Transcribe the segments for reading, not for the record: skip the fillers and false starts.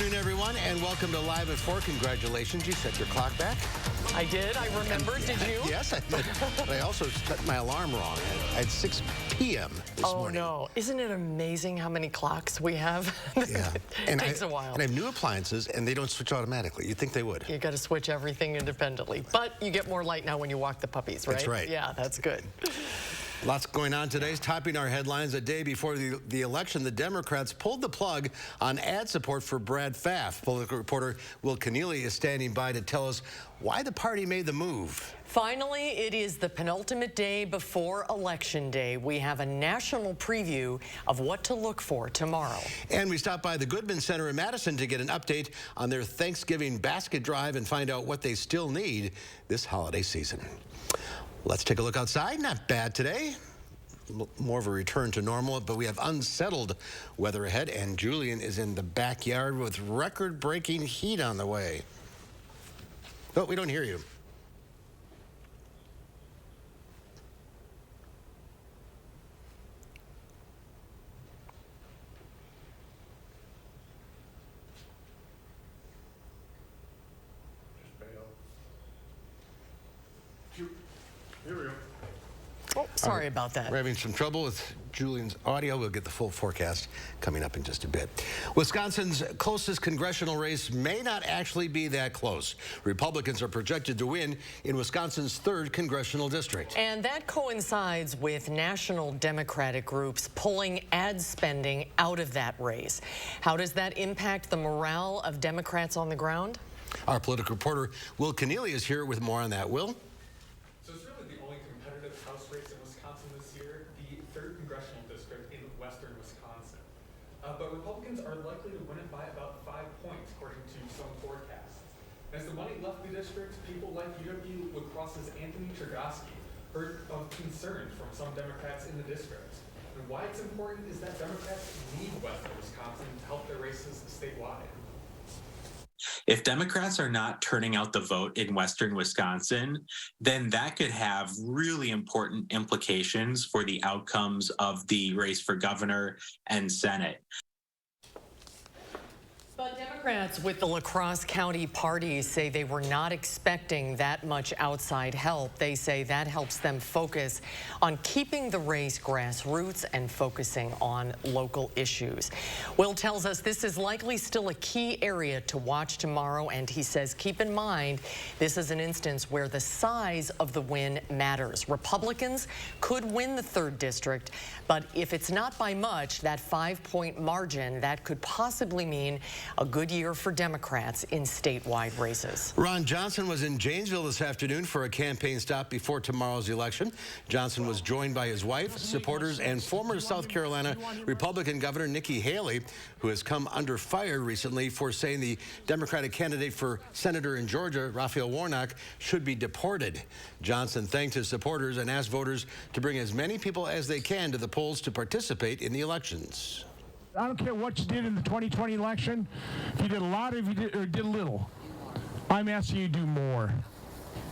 afternoon, everyone, and welcome to Live at 4. Congratulations. You set your clock back. I did. I remembered. Did you? Yes, I did. But I also set my alarm wrong. I had 6 p.m. this morning. Oh, no. Isn't it amazing how many clocks we have? Yeah. It takes a while. And I have new appliances, and they don't switch automatically. You'd think they would. You got to switch everything independently. But you get more light now when you walk the puppies, right? That's right. Yeah, that's good. Lots going on today. Topping our headlines, a day before the election, the Democrats pulled the plug on ad support for Brad Pfaff. Political reporter Will Keneally is standing by to tell us why the party made the move. Finally, it is the penultimate day before Election Day. We have a national preview of what to look for tomorrow. And we stopped by the Goodman Center in Madison to get an update on their Thanksgiving basket drive and find out what they still need this holiday season. Let's take a look outside. Not bad today. More of a return to normal, but we have unsettled weather ahead, and Julian is in the backyard with record-breaking heat on the way. Oh, we don't hear you. Here we go. Oh, sorry about that. We're having some trouble with Julian's audio. We'll get the full forecast coming up in just a bit. Wisconsin's closest congressional race may not actually be that close. Republicans are projected to win in Wisconsin's 3rd congressional district. And that coincides with national Democratic groups pulling ad spending out of that race. How does that impact the morale of Democrats on the ground? Our political reporter Will Keneally is here with more on that. Will? So it's really the only competitive House race in Wisconsin this year, the 3rd congressional district in western Wisconsin. But Republicans are likely to win it by about 5 points, according to some forecasts. As the money left the district, people like UW La Crosse's Anthony Chergosky heard of concerns from some Democrats in the district. And why it's important is that Democrats need western Wisconsin to help their races statewide. If Democrats are not turning out the vote in western Wisconsin, then that could have really important implications for the outcomes of the race for governor and Senate. But Democrats with the La Crosse County party say they were not expecting that much outside help. They say that helps them focus on keeping the race grassroots and focusing on local issues. Will tells us this is likely still a key area to watch tomorrow, and he says keep in mind this is an instance where the size of the win matters. Republicans could win the 3rd district, but if it's not by much, that 5-point margin, that could possibly mean a good year for Democrats in statewide races. Ron Johnson was in Janesville this afternoon for a campaign stop before tomorrow's election. Johnson was joined by his wife, supporters, and former South Carolina Republican Governor Nikki Haley, who has come under fire recently for saying the Democratic candidate for senator in Georgia, Raphael Warnock, should be deported. Johnson thanked his supporters and asked voters to bring as many people as they can to the polls to participate in the elections. I don't care what you did in the 2020 election. If you did a lot, or if you did a little, I'm asking you to do more.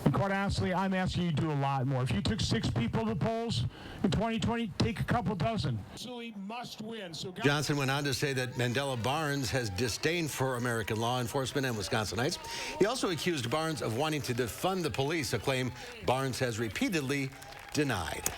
And quite honestly, I'm asking you to do a lot more. If you took 6 people to the polls in 2020, take a couple dozen. Absolutely must win. So Johnson went on to say that Mandela Barnes has disdain for American law enforcement and Wisconsinites. He also accused Barnes of wanting to defund the police, a claim Barnes has repeatedly denied.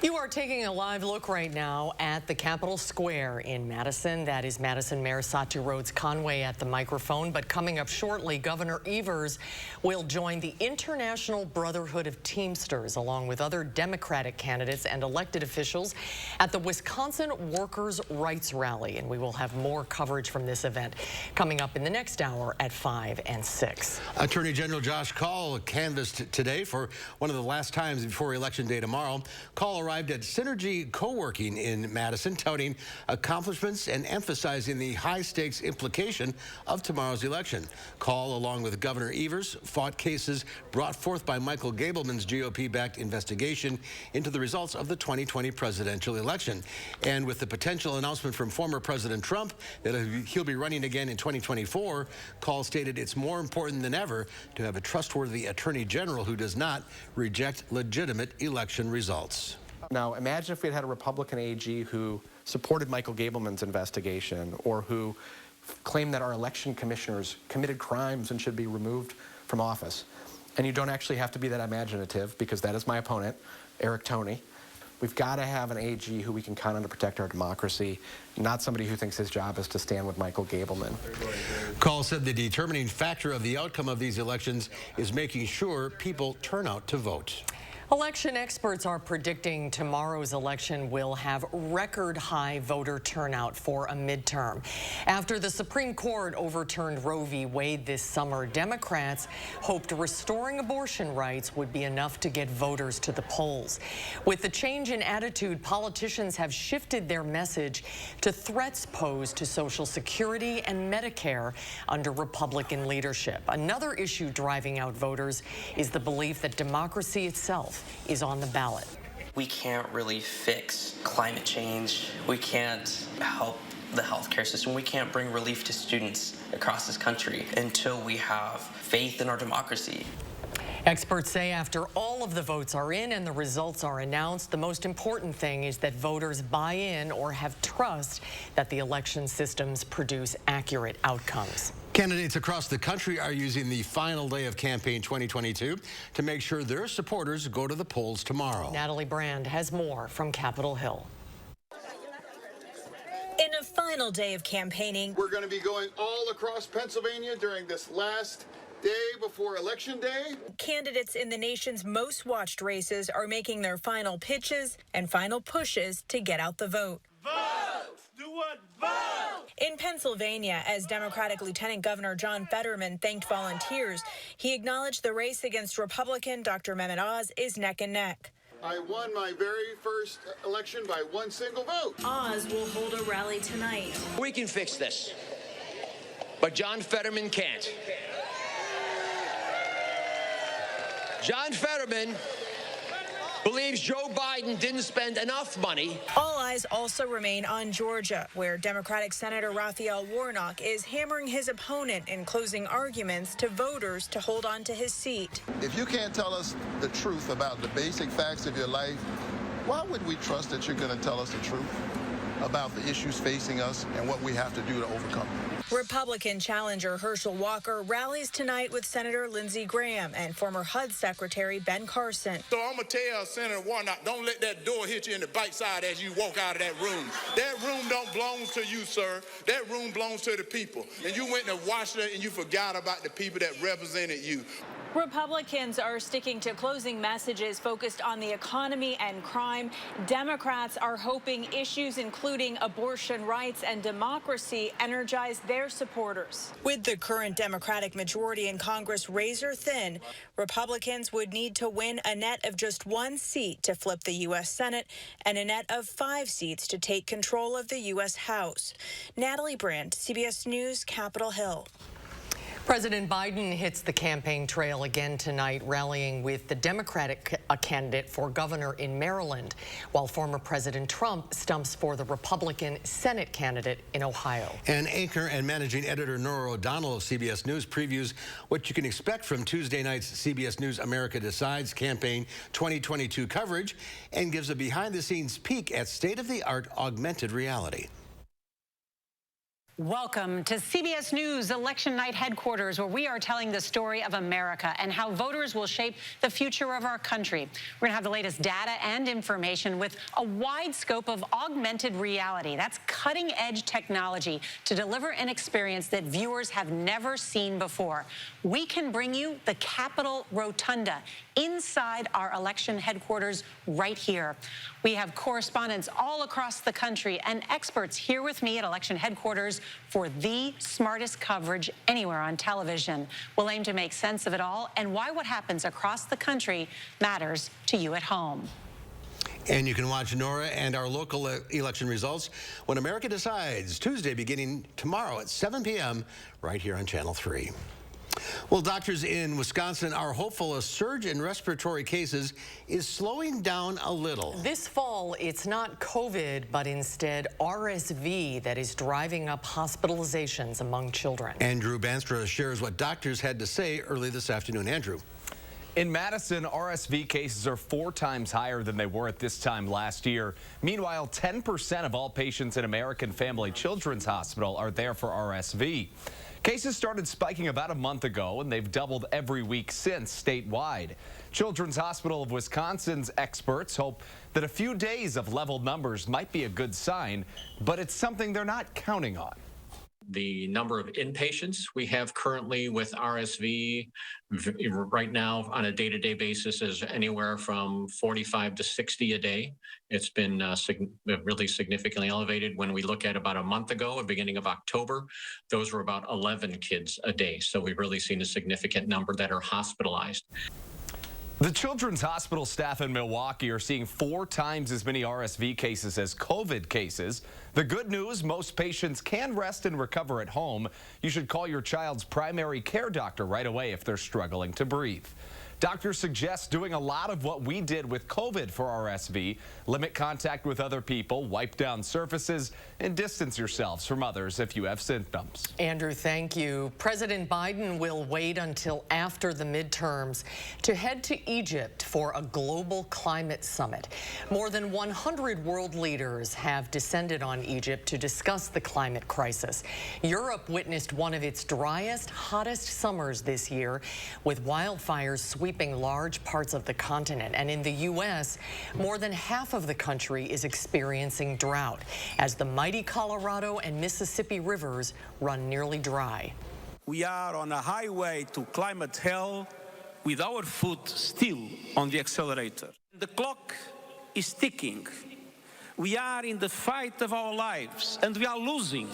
You are taking a live look right now at the Capitol Square in Madison. That is Madison Mayor Satu Rhodes Conway at the microphone. But coming up shortly, Governor Evers will join the International Brotherhood of Teamsters along with other Democratic candidates and elected officials at the Wisconsin Workers' Rights Rally. And we will have more coverage from this event coming up in the next hour at 5 and 6. Attorney General Josh Kaul canvassed today for one of the last times before Election Day tomorrow. Kaul arrived at Synergy Co-working in Madison, touting accomplishments and emphasizing the high-stakes implication of tomorrow's election. Kaul, along with Governor Evers, fought cases brought forth by Michael Gableman's GOP-backed investigation into the results of the 2020 presidential election. And with the potential announcement from former President Trump that he'll be running again in 2024, Kaul stated it's more important than ever to have a trustworthy attorney general who does not reject legitimate election results. Now, imagine if we had a Republican AG who supported Michael Gableman's investigation or who claim that our election commissioners committed crimes and should be removed from office. And you don't actually have to be that imaginative, because that is my opponent, Eric Toney. We've got to have an AG who we can count on to protect our democracy, not somebody who thinks his job is to stand with Michael Gableman. Call said the determining factor of the outcome of these elections is making sure people turn out to vote. Election experts are predicting tomorrow's election will have record high voter turnout for a midterm. After the Supreme Court overturned Roe v. Wade this summer, Democrats hoped restoring abortion rights would be enough to get voters to the polls. With the change in attitude, politicians have shifted their message to threats posed to Social Security and Medicare under Republican leadership. Another issue driving out voters is the belief that democracy itself is on the ballot. We can't really fix climate change. We can't help the healthcare system. We can't bring relief to students across this country until we have faith in our democracy. Experts say after all of the votes are in and the results are announced, the most important thing is that voters buy in or have trust that the election systems produce accurate outcomes. Candidates across the country are using the final day of campaign 2022 to make sure their supporters go to the polls tomorrow. Natalie Brand has more from Capitol Hill. In a final day of campaigning, we're going to be going all across Pennsylvania during this last day before Election Day. Candidates in the nation's most watched races are making their final pitches and final pushes to get out the vote. Vote! Do what? Vote! In Pennsylvania, as Democratic Lieutenant Governor John Fetterman thanked volunteers, he acknowledged the race against Republican Dr. Mehmet Oz is neck and neck. I won my very first election by one single vote. Oz will hold a rally tonight. We can fix this, but John Fetterman can't. John Fetterman believes Joe Biden didn't spend enough money. All eyes also remain on Georgia, where Democratic Senator Raphael Warnock is hammering his opponent in closing arguments to voters to hold on to his seat. If you can't tell us the truth about the basic facts of your life, why would we trust that you're going to tell us the truth about the issues facing us and what we have to do to overcome them? Republican challenger Herschel Walker rallies tonight with Senator Lindsey Graham and former HUD Secretary Ben Carson. So I'm going to tell Senator Warnock, don't let that door hit you in the backside as you walk out of that room. That room don't belong to you, sir. That room belongs to the people. And you went to Washington and you forgot about the people that represented you. Republicans are sticking to closing messages focused on the economy and crime. Democrats are hoping issues including abortion rights and democracy energize their supporters. With the current Democratic majority in Congress razor thin, Republicans would need to win a net of just one seat to flip the U.S. Senate and a net of 5 seats to take control of the U.S. House. Natalie Brandt, CBS News, Capitol Hill. President Biden hits the campaign trail again tonight, rallying with the Democratic candidate for governor in Maryland, while former President Trump stumps for the Republican Senate candidate in Ohio. And anchor and managing editor Nora O'Donnell of CBS News previews what you can expect from Tuesday night's CBS News America Decides campaign 2022 coverage and gives a behind-the-scenes peek at state-of-the-art augmented reality. Welcome to CBS News Election Night headquarters, where we are telling the story of America and how voters will shape the future of our country. We're going to have the latest data and information with a wide scope of augmented reality. That's cutting-edge technology to deliver an experience that viewers have never seen before. We can bring you the Capitol Rotunda inside our election headquarters right here. We have correspondents all across the country and experts here with me at election headquarters for the smartest coverage anywhere on television. We'll aim to make sense of it all and why what happens across the country matters to you at home. And you can watch Nora and our local election results when America Decides, Tuesday beginning tomorrow at 7 p.m. right here on Channel 3. Well, doctors in Wisconsin are hopeful a surge in respiratory cases is slowing down a little. This fall, it's not COVID, but instead RSV that is driving up hospitalizations among children. Andrew Banstra shares what doctors had to say early this afternoon. Andrew. In Madison, RSV cases are 4 times higher than they were at this time last year. Meanwhile, 10% of all patients in American Family Children's Hospital are there for RSV. Cases started spiking about a month ago, and they've doubled every week since statewide. Children's Hospital of Wisconsin's experts hope that a few days of leveled numbers might be a good sign, but it's something they're not counting on. The number of inpatients we have currently with RSV right now on a day-to-day basis is anywhere from 45 to 60 a day. It's been really significantly elevated. When we look at about a month ago, at the beginning of October, those were about 11 kids a day. So we've really seen a significant number that are hospitalized. The Children's Hospital staff in Milwaukee are seeing 4 times as many RSV cases as COVID cases. The good news, most patients can rest and recover at home. You should call your child's primary care doctor right away if they're struggling to breathe. Doctors suggest doing a lot of what we did with COVID for RSV. Limit contact with other people, wipe down surfaces, and distance yourselves from others if you have symptoms. Andrew, thank you. President Biden will wait until after the midterms to head to Egypt for a global climate summit. More than 100 world leaders have descended on Egypt to discuss the climate crisis. Europe witnessed one of its driest, hottest summers this year, with wildfires sweeping large parts of the continent. And in the U.S., more than half of the country is experiencing drought as the mighty Colorado and Mississippi rivers run nearly dry. We are on a highway to climate hell with our foot still on the accelerator. The clock is ticking. We are in the fight of our lives, and we are losing.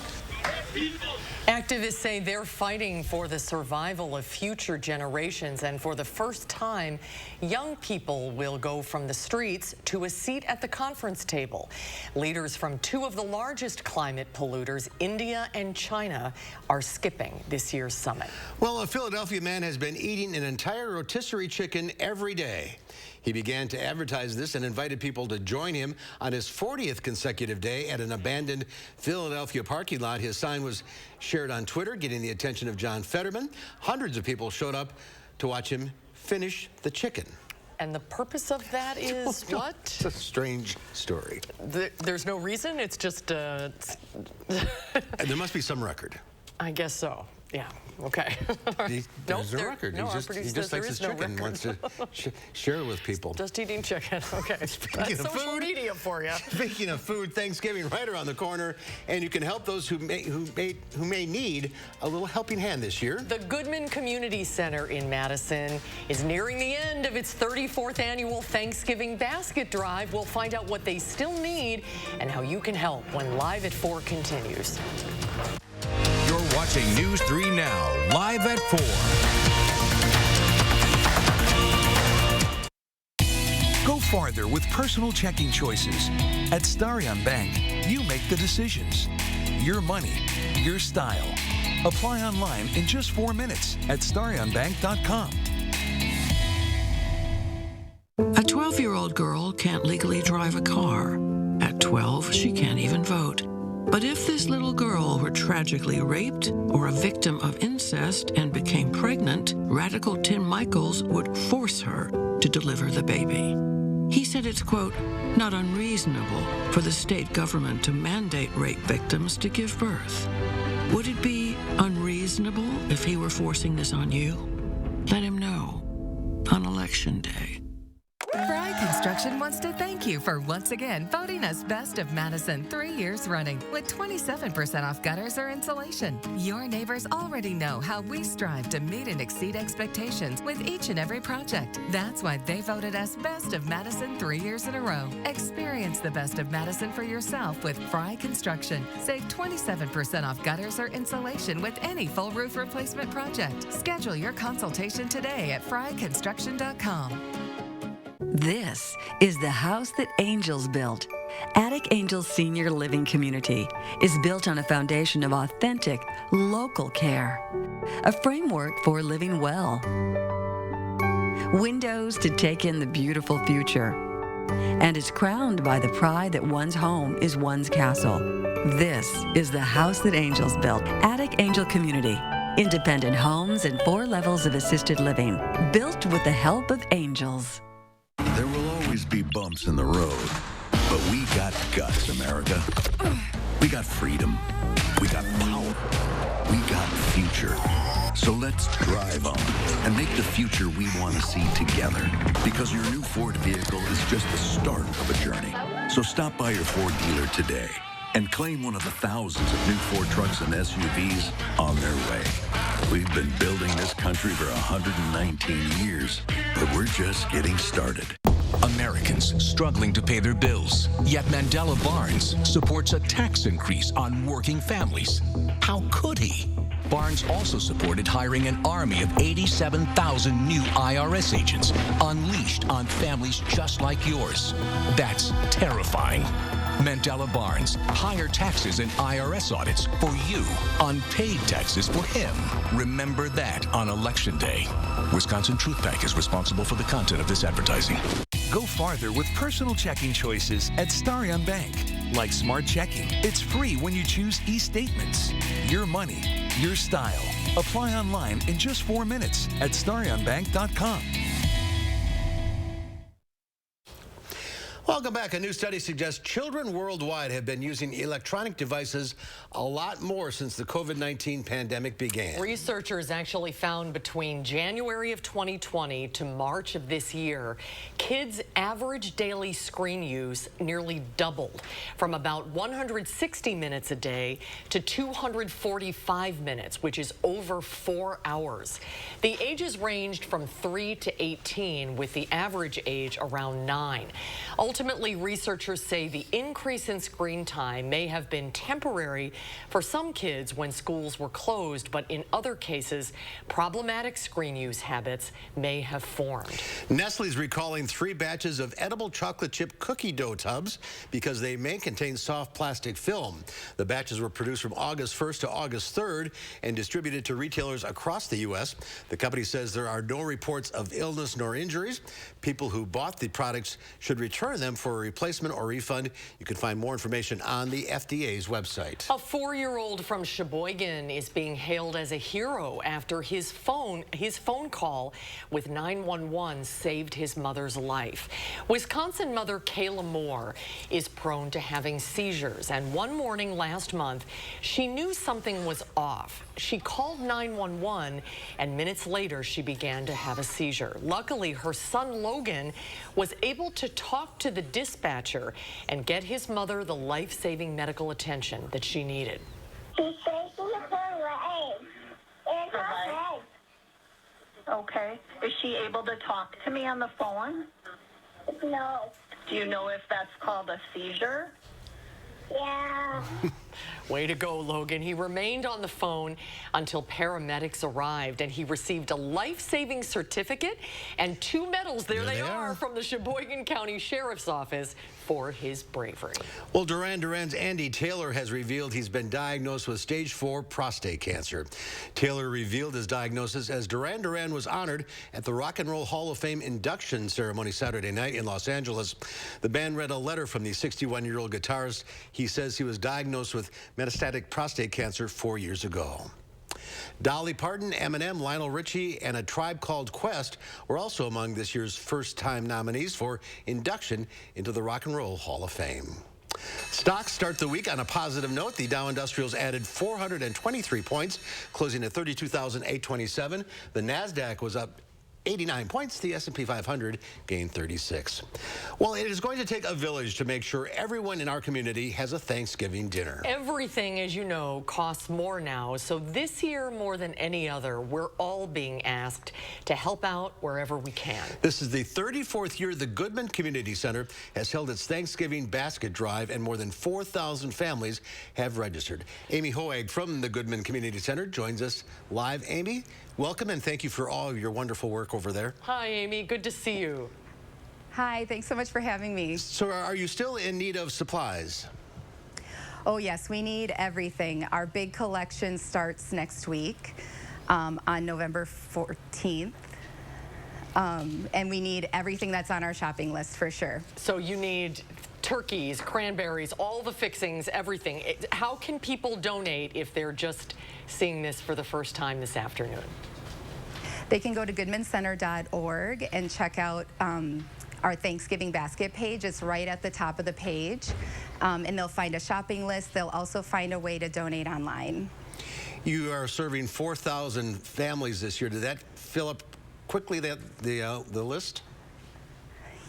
Activists say they're fighting for the survival of future generations, and for the first time, young people will go from the streets to a seat at the conference table. Leaders from 2 of the largest climate polluters, India and China, are skipping this year's summit. Well, a Philadelphia man has been eating an entire rotisserie chicken every day. He began to advertise this and invited people to join him on his 40th consecutive day at an abandoned Philadelphia parking lot. His sign was shared on Twitter, getting the attention of John Fetterman. Hundreds of people showed up to watch him finish the chicken. And the purpose of that is what? It's a strange story. There's no reason. It's just There must be some record. I guess so. Yeah. Okay. There's no record. No, he just likes his chicken and wants to share it with people. Just eating chicken. Okay. That's social media for you. Speaking of food, Thanksgiving right around the corner, and you can help those who may need a little helping hand this year. The Goodman Community Center in Madison is nearing the end of its 34th annual Thanksgiving Basket Drive. We'll find out what they still need and how you can help when Live at 4 continues. You're watching News 3 Now, live at 4. Go farther with personal checking choices. At Starion Bank, you make the decisions. Your money, your style. Apply online in just 4 minutes at starionbank.com. A 12-year-old girl can't legally drive a car. At 12, she can't even vote. But if this little girl were tragically raped or a victim of incest and became pregnant, radical Tim Michaels would force her to deliver the baby. He said it's, quote, not unreasonable for the state government to mandate rape victims to give birth. Would it be unreasonable if he were forcing this on you? Let him know on Election Day. Fry Construction wants to thank you for once again voting us Best of Madison 3 years running with 27% off gutters or insulation. Your neighbors already know how we strive to meet and exceed expectations with each and every project. That's why they voted us Best of Madison 3 years in a row. Experience the Best of Madison for yourself with Fry Construction. Save 27% off gutters or insulation with any full roof replacement project. Schedule your consultation today at fryconstruction.com. This is the house that angels built. Attic Angels Senior Living Community is built on a foundation of authentic, local care. A framework for living well. Windows to take in the beautiful future. And is crowned by the pride that one's home is one's castle. This is the house that angels built. Attic Angel Community. Independent homes and 4 levels of assisted living, built with the help of angels. There will always be bumps in the road, but we got guts, America. We got freedom. We got power. We got future. So let's drive on and make the future we want to see together. Because your new Ford vehicle is just the start of a journey. So stop by your Ford dealer today and claim one of the thousands of new Ford trucks and SUVs on their way. We've been building this country for 119 years, but we're just getting started. Americans struggling to pay their bills, yet Mandela Barnes supports a tax increase on working families. How could he? Barnes also supported hiring an army of 87,000 new IRS agents unleashed on families just like yours. That's terrifying. Mandela Barnes, higher taxes and IRS audits for you, unpaid taxes for him. Remember that on Election Day. Wisconsin Truth Bank is responsible for the content of this advertising. Go farther with personal checking choices at Starion Bank. Like Smart Checking, it's free when you choose e-statements. Your money, your style. Apply online in just 4 minutes at starionbank.com. Welcome back. A new study suggests children worldwide have been using electronic devices a lot more since the COVID-19 pandemic began. Researchers actually found between January of 2020 to March of this year, kids' average daily screen use nearly doubled from about 160 minutes a day to 245 minutes, which is over 4 hours. The ages ranged from 3 to 18, with the average age around 9. Ultimately, researchers say the increase in screen time may have been temporary for some kids when schools were closed, but in other cases, problematic screen use habits may have formed. Nestle's recalling 3 batches of edible chocolate chip cookie dough tubs because they may contain soft plastic film. The batches were produced from August 1st to August 3rd and distributed to retailers across the U.S. The company says there are no reports of illness nor injuries. People who bought the products should return them for a replacement or refund. You can find more information on the FDA's website. A 4-year-old from Sheboygan is being hailed as a hero after his phone call with 911 saved his mother's life. Wisconsin mother Kayla Moore is prone to having seizures, and one morning last month, she knew something was off. She called 911, and minutes later, she began to have a seizure. Luckily, her son Logan was able to talk to the dispatcher and get his mother the life-saving medical attention that she needed. She's breaking her leg. And her leg. Okay. Is she able to talk to me on the phone? No. Do you know if that's called a seizure? Yeah. Way to go, Logan. He remained on the phone until paramedics arrived, and he received a life-saving certificate and 2 medals. There they are from the Sheboygan County Sheriff's Office for his bravery. Well, Duran Duran's Andy Taylor has revealed he's been diagnosed with stage 4 prostate cancer. Taylor revealed his diagnosis as Duran Duran was honored at the Rock and Roll Hall of Fame induction ceremony Saturday night in Los Angeles. The band read a letter from the 61-year-old guitarist. He says he was diagnosed with metastatic prostate cancer 4 years ago. Dolly Parton, Eminem, Lionel Richie, and A Tribe Called Quest were also among this year's first-time nominees for induction into the Rock and Roll Hall of Fame. Stocks start the week on a positive note. The Dow Industrials added 423 points, closing at 32,827. The NASDAQ was up 89 points. The S&P 500 gained 36. Well, it is going to take a village to make sure everyone in our community has a Thanksgiving dinner. Everything, as you know, costs more now. So this year, more than any other, we're all being asked to help out wherever we can. This is the 34th year the Goodman Community Center has held its Thanksgiving basket drive, and more than 4,000 families have registered. Amy Hoag from the Goodman Community Center joins us live. Amy, welcome, and thank you for all of your wonderful work over there. Hi, Amy. Good to see you. Hi, thanks so much for having me. So are you still in need of supplies? Oh, yes, we need everything. Our big collection starts next week on November 14th. And we need everything that's on our shopping list for sure. So you need turkeys, cranberries, all the fixings, everything. How can people donate if they're just seeing this for the first time this afternoon? They can go to goodmancenter.org and check out our Thanksgiving basket page. It's right at the top of the page. And they'll find a shopping list. They'll also find a way to donate online. You are serving 4,000 families this year. Did that fill up quickly, the list?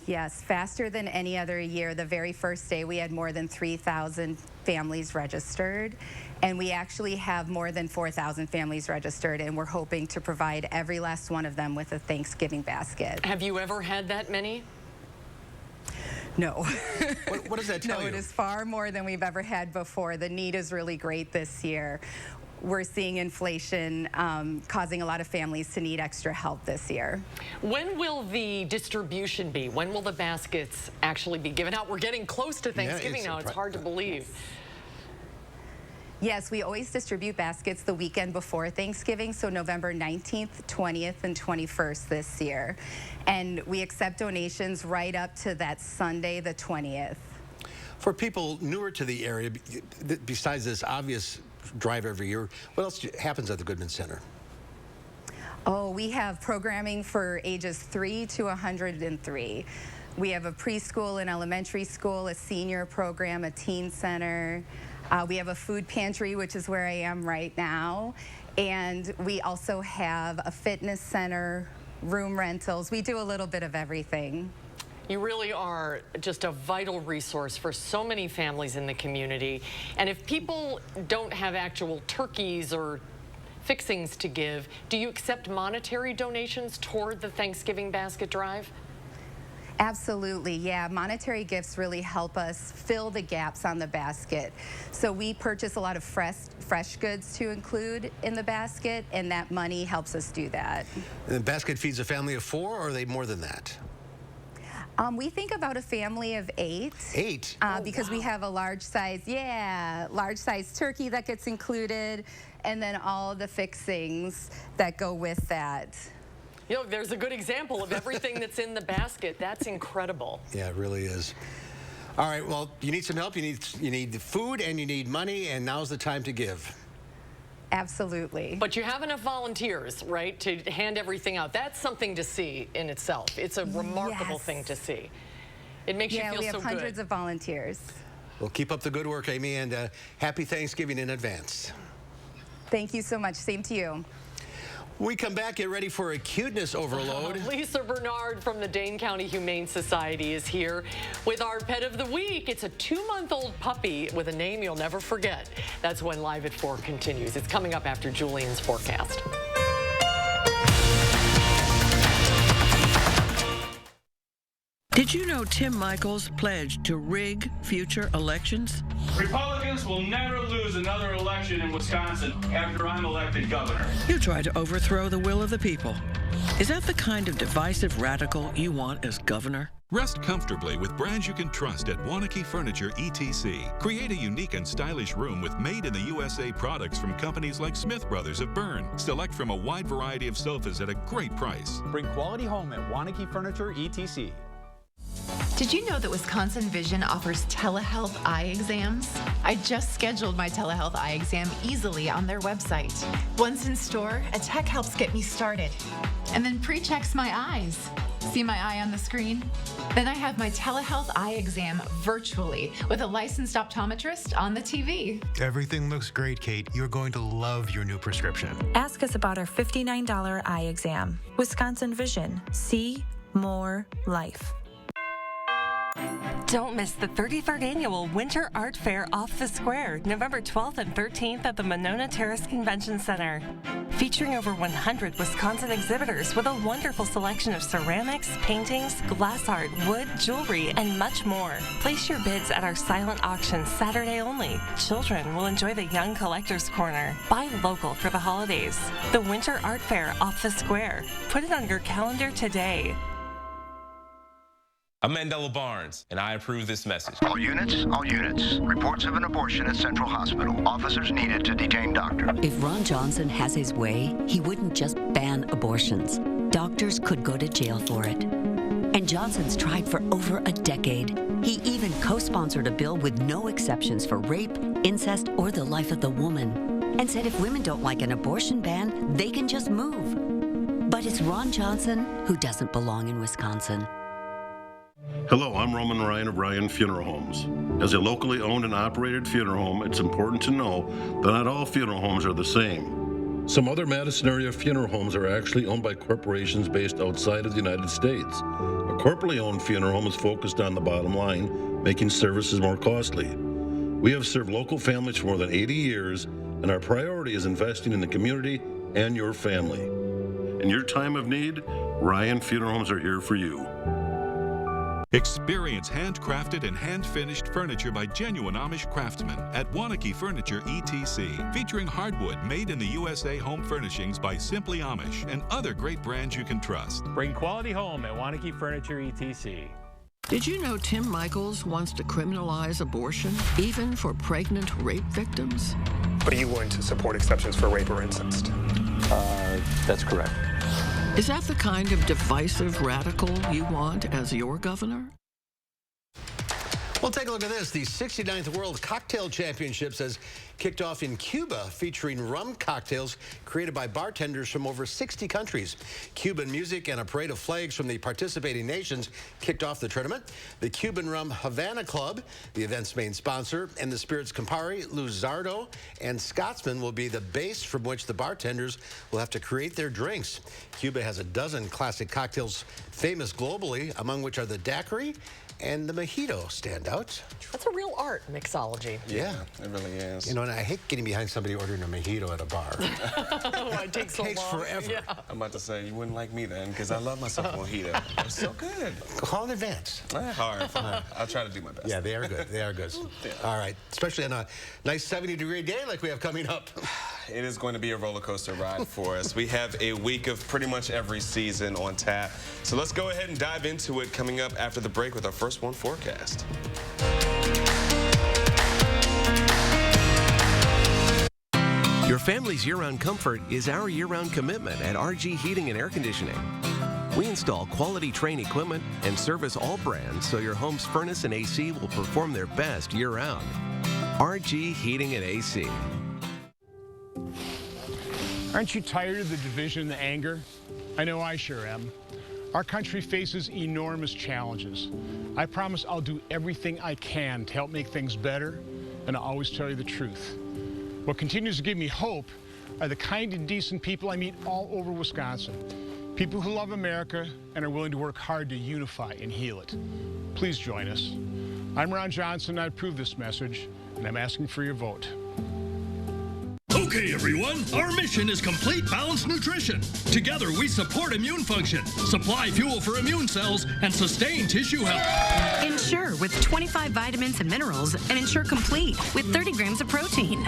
Yes, faster than any other year. The very first day, we had more than 3,000 families registered, and we actually have more than 4,000 families registered, and we're hoping to provide every last one of them with a Thanksgiving basket. Have you ever had that many? No. What does that tell you? No, it is far more than we've ever had before. The need is really great this year. We're seeing inflation causing a lot of families to need extra help this year. When will the distribution be? When will the baskets actually be given out? We're getting close to Thanksgiving now. It's hard to believe. Yes, we always distribute baskets the weekend before Thanksgiving, so November 19th, 20th, and 21st this year. And we accept donations right up to that Sunday, the 20th. For people newer to the area, besides this obvious drive every year, what else happens at the Goodman Center? Oh, we have programming for ages 3 to 103. We have a preschool and elementary school, a senior program, a teen center. We have a food pantry, which is where I am right now. And we also have a fitness center, room rentals. We do a little bit of everything. You really are just a vital resource for so many families in the community. And if people don't have actual turkeys or fixings to give, do you accept monetary donations toward the Thanksgiving basket drive? Absolutely, yeah. Monetary gifts really help us fill the gaps on the basket. So we purchase a lot of fresh goods to include in the basket, and that money helps us do that. And the basket feeds a family of 4, or are they more than that? We think about a family of 8. 8? Because we have a large size turkey that gets included, and then all the fixings that go with that. You know, there's a good example of everything that's in the basket. That's incredible. Yeah, it really is. All right, well, you need some help. You need food and you need money, and now's the time to give. Absolutely. But you have enough volunteers, right, to hand everything out. That's something to see in itself. It's a remarkable thing to see. It makes you feel so good. Yeah, we have hundreds of volunteers. Well, keep up the good work, Amy, and happy Thanksgiving in advance. Thank you so much. Same to you. We come back, get ready for a cuteness overload. Lisa Bernard from the Dane County Humane Society is here with our pet of the week. It's a 2-month-old puppy with a name you'll never forget. That's when Live at 4 continues. It's coming up after Julian's forecast. Did you know Tim Michaels pledged to rig future elections? Republicans will never lose another election in Wisconsin after I'm elected governor. He'll try to overthrow the will of the people. Is that the kind of divisive radical you want as governor? Rest comfortably with brands you can trust at Wanakee Furniture ETC. Create a unique and stylish room with made-in-the-USA products from companies like Smith Brothers of Bern. Select from a wide variety of sofas at a great price. Bring quality home at Wanakee Furniture ETC. Did you know that Wisconsin Vision offers telehealth eye exams? I just scheduled my telehealth eye exam easily on their website. Once in store, a tech helps get me started and then pre-checks my eyes. See my eye on the screen? Then I have my telehealth eye exam virtually with a licensed optometrist on the TV. Everything looks great, Kate. You're going to love your new prescription. Ask us about our $59 eye exam. Wisconsin Vision. See more life. Don't miss the 33rd Annual Winter Art Fair Off the Square, November 12th and 13th at the Monona Terrace Convention Center. Featuring over 100 Wisconsin exhibitors with a wonderful selection of ceramics, paintings, glass art, wood, jewelry, and much more. Place your bids at our silent auction Saturday only. Children will enjoy the Young Collectors Corner. Buy local for the holidays. The Winter Art Fair Off the Square. Put it on your calendar today. I'm Mandela Barnes, and I approve this message. All units. Reports of an abortion at Central Hospital. Officers needed to detain doctor. If Ron Johnson has his way, he wouldn't just ban abortions. Doctors could go to jail for it. And Johnson's tried for over a decade. He even co-sponsored a bill with no exceptions for rape, incest, or the life of the woman, and said if women don't like an abortion ban, they can just move. But it's Ron Johnson who doesn't belong in Wisconsin. Hello, I'm Roman Ryan of Ryan Funeral Homes. As a locally owned and operated funeral home, it's important to know that not all funeral homes are the same. Some other Madison area funeral homes are actually owned by corporations based outside of the United States. A corporately owned funeral home is focused on the bottom line, making services more costly. We have served local families for more than 80 years, and our priority is investing in the community and your family. In your time of need, Ryan Funeral Homes are here for you. Experience handcrafted and hand-finished furniture by genuine Amish craftsmen at Wanakee Furniture ETC, featuring hardwood made in the USA home furnishings by Simply Amish and other great brands you can trust. Bring quality home at Wanakee Furniture ETC. Did you know Tim Michaels wants to criminalize abortion, even for pregnant rape victims? But are you willing to support exceptions for rape or incest? That's correct. Is that the kind of divisive radical you want as your governor? Well, take a look at this. The 69th World Cocktail Championships has kicked off in Cuba, featuring rum cocktails created by bartenders from over 60 countries. Cuban music and a parade of flags from the participating nations kicked off the tournament. The Cuban Rum Havana Club, the event's main sponsor, and the spirits Campari, Luzardo, and Scotsman will be the base from which the bartenders will have to create their drinks. Cuba has a dozen classic cocktails famous globally, among which are the daiquiri and the mojito stand out. That's a real art, mixology. Yeah, it really is. You know, and I hate getting behind somebody ordering a mojito at a bar. It takes so takes long. forever. Yeah. I'm about to say, you wouldn't like me then, because I love myself a mojito. It's so good. Call in advance. All right, fine. I'll try to do my best. Yeah, they are good. They are good. Yeah. All right, especially on a nice 70-degree day like we have coming up. It is going to be a roller coaster ride for us. We have a week of pretty much every season on tap. So let's go ahead and dive into it coming up after the break with our first one forecast. Your family's year-round comfort is our year-round commitment at RG Heating and Air Conditioning. We install quality Trane equipment and service all brands so your home's furnace and AC will perform their best year-round. RG Heating and AC. Aren't you tired of the division and the anger? I know I sure am. Our country faces enormous challenges. I promise I'll do everything I can to help make things better, and I'll always tell you the truth. What continues to give me hope are the kind and decent people I meet all over Wisconsin. People who love America and are willing to work hard to unify and heal it. Please join us. I'm Ron Johnson. I approve this message, and I'm asking for your vote. Okay, everyone, our mission is complete balanced nutrition. Together, we support immune function, supply fuel for immune cells, and sustain tissue health. Ensure with 25 vitamins and minerals, and Ensure Complete with 30 grams of protein.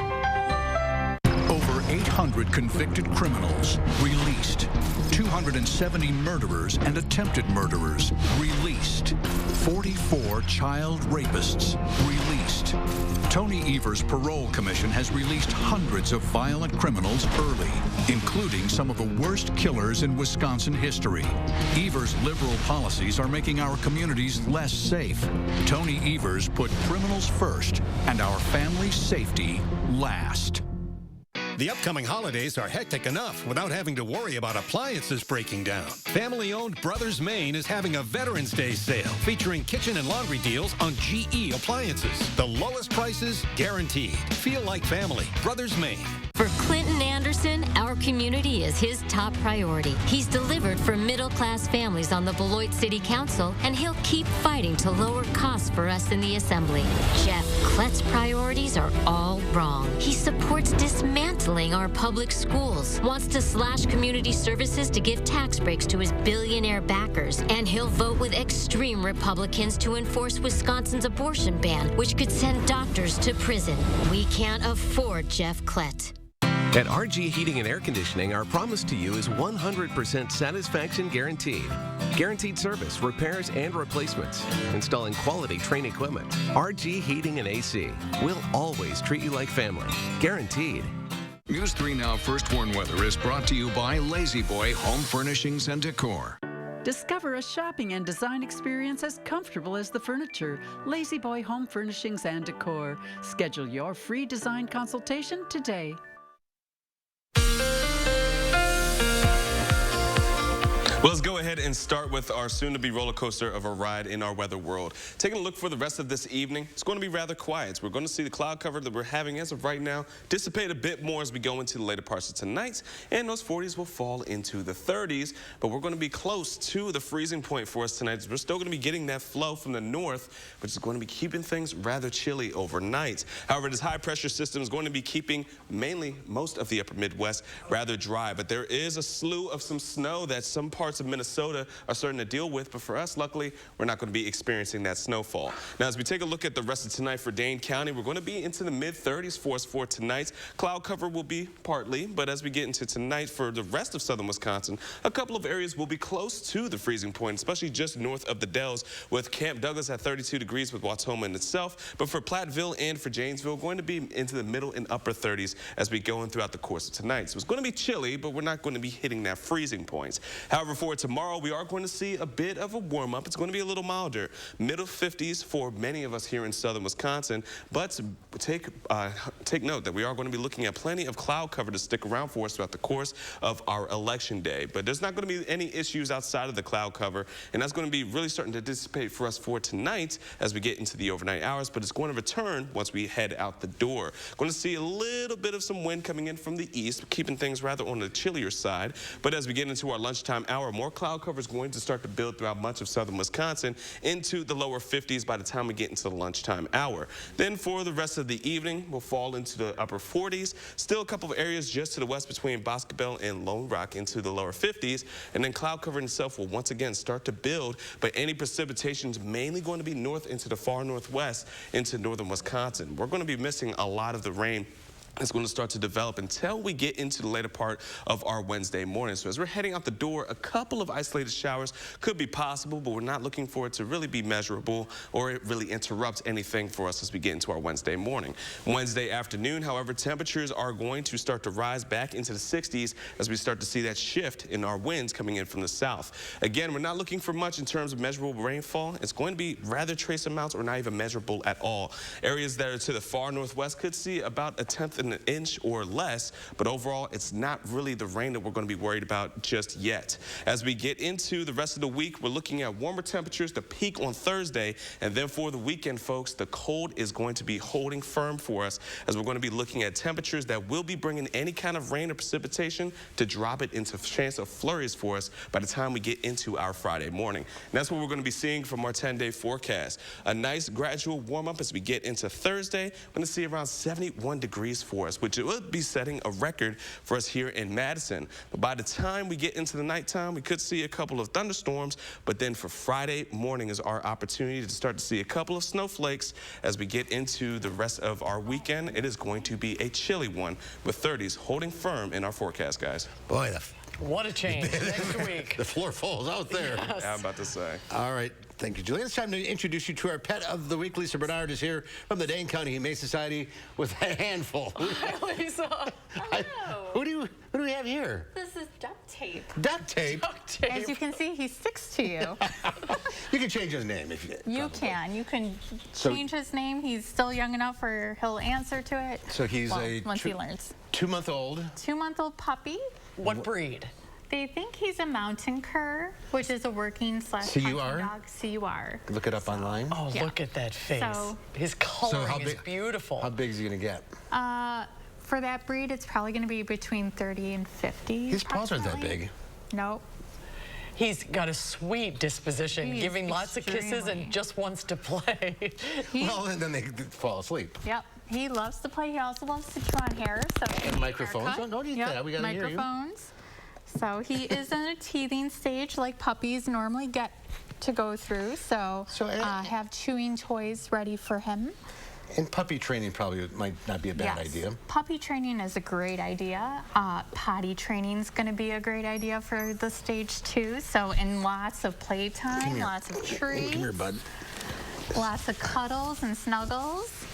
Over 800 convicted criminals released. 270 murderers and attempted murderers released. 44 child rapists released. Tony Evers' parole commission has released hundreds of violent criminals early, including some of the worst killers in Wisconsin history. Evers' liberal policies are making our communities less safe. Tony Evers put criminals first and our family's safety last. The upcoming holidays are hectic enough without having to worry about appliances breaking down. Family-owned Brothers Maine is having a Veterans Day sale featuring kitchen and laundry deals on GE appliances. The lowest prices guaranteed. Feel like family. Brothers Maine. For Clinton Anderson, our community is his top priority. He's delivered for middle-class families on the Beloit City Council, and he'll keep fighting to lower costs for us in the Assembly. Jeff Klett's priorities are all wrong. He supports dismantling our public schools, wants to slash community services to give tax breaks to his billionaire backers, and he'll vote with extreme Republicans to enforce Wisconsin's abortion ban, which could send doctors to prison. We can't afford Jeff Klett. At RG Heating and Air Conditioning, our promise to you is 100% satisfaction guaranteed. Guaranteed service, repairs, and replacements. Installing quality Trane equipment. RG Heating and AC. We'll always treat you like family. Guaranteed. News 3 Now First Warn Weather is brought to you by Lazy Boy Home Furnishings and Decor. Discover a shopping and design experience as comfortable as the furniture. Lazy Boy Home Furnishings and Decor. Schedule your free design consultation today. Well, let's go ahead and start with our soon-to-be roller coaster of a ride in our weather world. Taking a look for the rest of this evening, it's going to be rather quiet. We're going to see the cloud cover that we're having as of right now dissipate a bit more as we go into the later parts of tonight, and those 40s will fall into the 30s, but we're going to be close to the freezing point for us tonight. We're still going to be getting that flow from the north, which is going to be keeping things rather chilly overnight. However, this high-pressure system is going to be keeping mainly most of the upper Midwest rather dry, but there is a slew of some snow that some parts of Minnesota are starting to deal with, but for us, luckily, we're not going to be experiencing that snowfall. Now, as we take a look at the rest of tonight for Dane County, we're going to be into the mid-30s for us for tonight. Cloud cover will be partly, but as we get into tonight for the rest of southern Wisconsin, a couple of areas will be close to the freezing point, especially just north of the Dells, with Camp Douglas at 32 degrees with Wautoma in itself, but for Platteville and for Janesville, going to be into the middle and upper 30s as we go in throughout the course of tonight. So it's going to be chilly, but we're not going to be hitting that freezing point. However, for tomorrow, we are going to see a bit of a warm-up. It's going to be a little milder. Middle 50s for many of us here in southern Wisconsin, but take note that we are going to be looking at plenty of cloud cover to stick around for us throughout the course of our election day. But there's not going to be any issues outside of the cloud cover, and that's going to be really starting to dissipate for us for tonight as we get into the overnight hours, but it's going to return once we head out the door. Going to see a little bit of some wind coming in from the east, keeping things rather on the chillier side, but as we get into our lunchtime hour, more cloud cover is going to start to build throughout much of southern Wisconsin into the lower 50s by the time we get into the lunchtime hour. Then for the rest of the evening, we'll fall into the upper 40s. Still a couple of areas just to the west between Boscobel and Lone Rock into the lower 50s. And then cloud cover itself will once again start to build, but any precipitations mainly going to be north into the far northwest into northern Wisconsin. We're going to be missing a lot of the rain. It's going to start to develop until we get into the later part of our Wednesday morning. So as we're heading out the door, a couple of isolated showers could be possible, but we're not looking for it to really be measurable or it really interrupt anything for us as we get into our Wednesday morning. Wednesday afternoon, however, temperatures are going to start to rise back into the 60s as we start to see that shift in our winds coming in from the south. Again, we're not looking for much in terms of measurable rainfall. It's going to be rather trace amounts or not even measurable at all. Areas that are to the far northwest could see about 1/10 of an inch or less, but overall, it's not really the rain that we're going to be worried about just yet. As we get into the rest of the week, we're looking at warmer temperatures to peak on Thursday, and then for the weekend, folks, the cold is going to be holding firm for us as we're going to be looking at temperatures that will be bringing any kind of rain or precipitation to drop it into chance of flurries for us by the time we get into our Friday morning. And that's what we're going to be seeing from our 10-day forecast. A nice gradual warm-up as we get into Thursday. We're going to see around 71 degrees for us, which it would be setting a record for us here in Madison. But by the time we get into the nighttime, we could see a couple of thunderstorms, but then for Friday morning is our opportunity to start to see a couple of snowflakes as we get into the rest of our weekend. It is going to be a chilly one with 30s holding firm in our forecast, guys. Boy, what a change next week. The floor falls out there. Yes. Yeah, I'm about to say. All right. Thank you, Julian. It's time to introduce you to our pet of the week. Lisa Bernard is here from the Dane County Humane Society with a handful. Hi, Lisa. Hello. Who do we have here? This is duct tape. Duct tape? Duct tape. As you can see, he sticks to you. You can change his name if you You can. You can change his name. He's still young enough where he'll answer to it. So he's once he learns. 2-month-old. 2-month-old puppy. What breed? They think he's a mountain cur, which is a working / hunting dog. CUR. Look it up online. Oh, yeah. Look at that face. So, his coloring is beautiful. How big is he going to get? For that breed, it's probably going to be between 30 and 50. His paws aren't that big. Nope. He's got a sweet disposition, giving lots of kisses and just wants to play. Well, and then they fall asleep. Yep. He loves to play. He also loves to chew on hair. So and microphones. Don't eat that. We got to hear you. Microphones. So he is in a teething stage like puppies normally get to go through. So have chewing toys ready for him. And puppy training probably might not be a bad idea. Puppy training is a great idea. Potty training is going to be a great idea for the stage 2. So in lots of playtime, lots of treats. Come here, bud. Lots of cuddles and snuggles.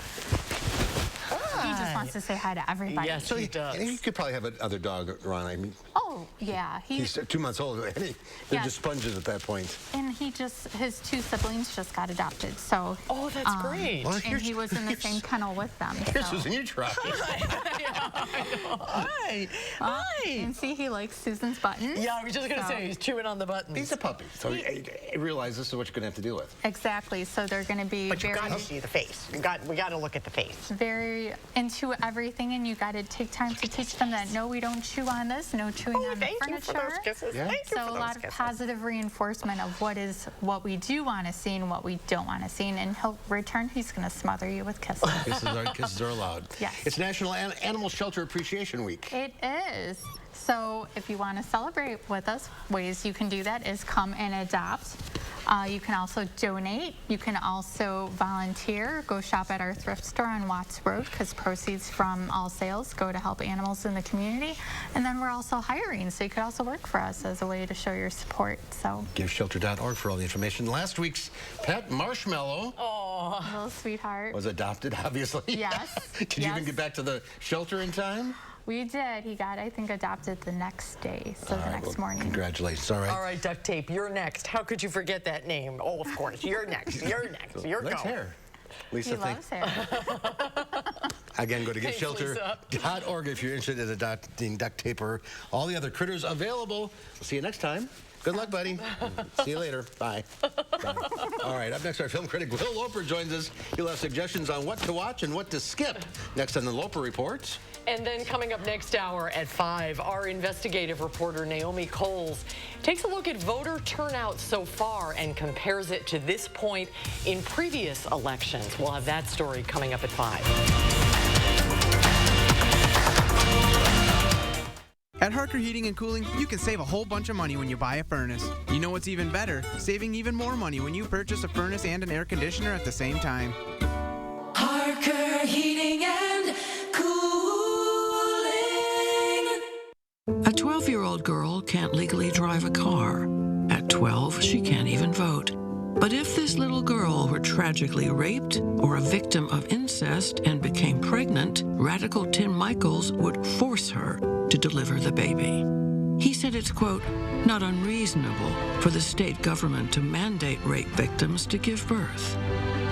He just wants to say hi to everybody. Yes, he does. And you could probably have another dog, Ron. I mean, Oh, yeah. He's 2 months old. They're just sponges at that point. And his 2 siblings just got adopted. So. Oh, that's great. Well, and he was in the same kennel with them. Here's Susan, you try. Hi. And see, he likes Susan's buttons. Yeah, I was just going to say, he's chewing on the buttons. He's a puppy, so he realizes this is what you're going to have to deal with. Exactly. So they're going to be But you got to see the face. We got to look at the face. Very into everything, and you got to take time to teach them that no, we don't chew on this, no chewing on the furniture. So a lot of positive reinforcement of what we do want to see and what we don't want to see, and he'll return. He's going to smother you with kisses. Kisses are allowed. Yes. It's National Animal Shelter Appreciation Week. It is. So if you want to celebrate with us, ways you can do that is come and adopt. You can also donate. You can also volunteer. Go shop at our thrift store on Watts Road, because proceeds from all sales go to help animals in the community. And then we're also hiring, so you could also work for us as a way to show your support. So GiveShelter.org for all the information. Last week's pet, Marshmallow, little sweetheart, was adopted, obviously. Yes. Did you even get back to the shelter in time? We did. He got, I think, adopted the next day, so the next morning. Congratulations. All right. All right, Duct Tape, you're next. How could you forget that name? Oh, of course. You're next. You're next. You're going. Hair. Lisa, he loves hair. Again, go to GiveShelter.org if you're interested in adopting Duct Tape or all the other critters available. We'll see you next time. Good luck, buddy. See you later. Bye. Bye. All right, up next, our film critic Will Loper joins us. He'll have suggestions on what to watch and what to skip. Next on the Loper Report. And then coming up next hour at 5, our investigative reporter Naomi Coles takes a look at voter turnout so far and compares it to this point in previous elections. We'll have that story coming up at 5. At Harker Heating and Cooling, you can save a whole bunch of money when you buy a furnace. You know what's even better? Saving even more money when you purchase a furnace and an air conditioner at the same time. Harker Heating and Cooling. A 12-year-old girl can't legally drive a car. At 12, she can't even vote. But if this little girl were tragically raped or a victim of incest and became pregnant, radical Tim Michaels would force her to deliver the baby. He said it's, quote, not unreasonable for the state government to mandate rape victims to give birth.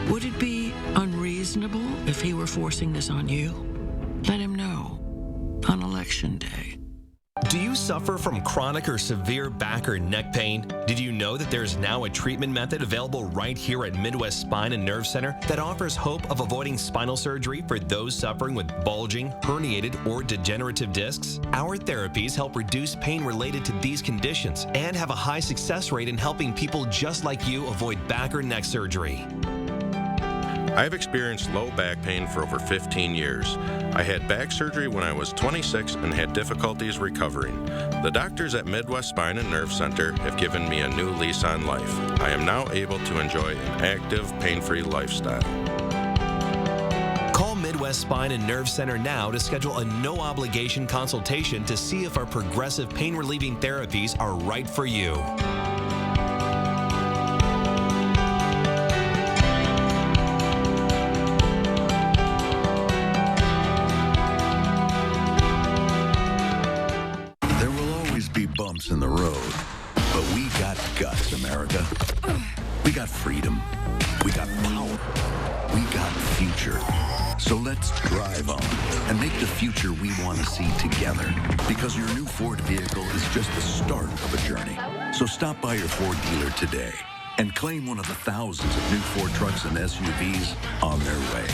Would it be unreasonable if he were forcing this on you? Let him know on Election Day. Do you suffer from chronic or severe back or neck pain? Did you know that there's now a treatment method available right here at Midwest Spine and Nerve Center that offers hope of avoiding spinal surgery for those suffering with bulging, herniated, or degenerative discs? Our therapies help reduce pain related to these conditions and have a high success rate in helping people just like you avoid back or neck surgery. I've experienced low back pain for over 15 years. I had back surgery when I was 26 and had difficulties recovering. The doctors at Midwest Spine and Nerve Center have given me a new lease on life. I am now able to enjoy an active, pain-free lifestyle. Call Midwest Spine and Nerve Center now to schedule a no-obligation consultation to see if our progressive pain-relieving therapies are right for you. Bumps in the road, but we got guts, America. We got freedom. We got power. We got future. So let's drive on and make the future we want to see together. Because your new Ford vehicle is just the start of a journey. So stop by your Ford dealer today and claim one of the thousands of new Ford trucks and SUVs on their way.